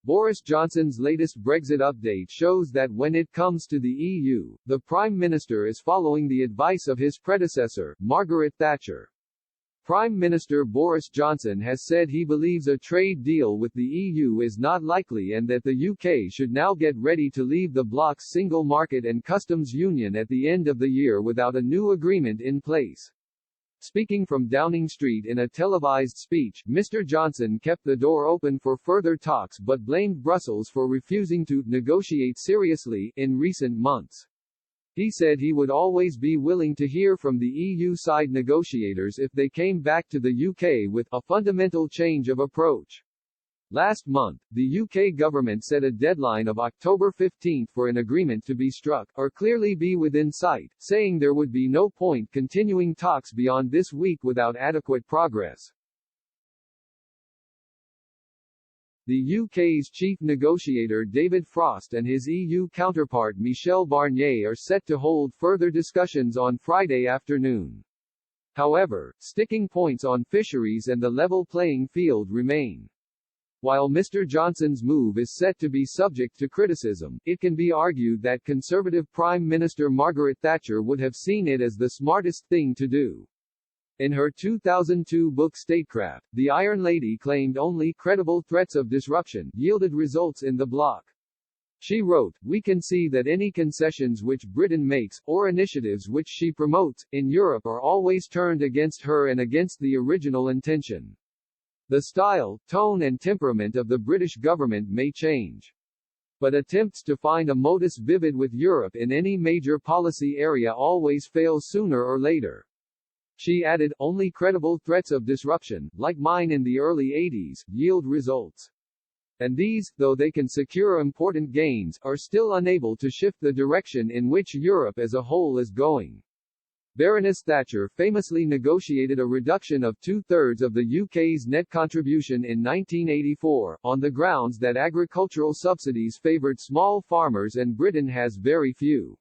Boris Johnson's latest Brexit update shows that when it comes to the EU, the Prime Minister is following the advice of his predecessor, Margaret Thatcher. Prime Minister Boris Johnson has said he believes a trade deal with the EU is not likely and that the UK should now get ready to leave the bloc's single market and customs union at the end of the year without a new agreement in place. Speaking from Downing Street in a televised speech, Mr. Johnson kept the door open for further talks but blamed Brussels for refusing to negotiate seriously in recent months. He said he would always be willing to hear from the EU side negotiators if they came back to the UK with a fundamental change of approach. Last month, the UK government set a deadline of October 15 for an agreement to be struck, or clearly be within sight, saying there would be no point continuing talks beyond this week without adequate progress. The UK's chief negotiator David Frost and his EU counterpart Michel Barnier are set to hold further discussions on Friday afternoon. However, sticking points on fisheries and the level playing field remain. While Mr. Johnson's move is set to be subject to criticism, it can be argued that Conservative Prime Minister Margaret Thatcher would have seen it as the smartest thing to do. In her 2002 book Statecraft, the Iron Lady claimed only credible threats of disruption yielded results in the bloc. She wrote, "We can see that any concessions which Britain makes, or initiatives which she promotes, in Europe are always turned against her and against the original intention. The style, tone and temperament of the British government may change. But attempts to find a modus vivendi with Europe in any major policy area always fail sooner or later." She added, "Only credible threats of disruption, like mine in the early 80s, yield results. And these, though they can secure important gains, are still unable to shift the direction in which Europe as a whole is going." Baroness Thatcher famously negotiated a reduction of 2/3 of the UK's net contribution in 1984, on the grounds that agricultural subsidies favoured small farmers and Britain has very few.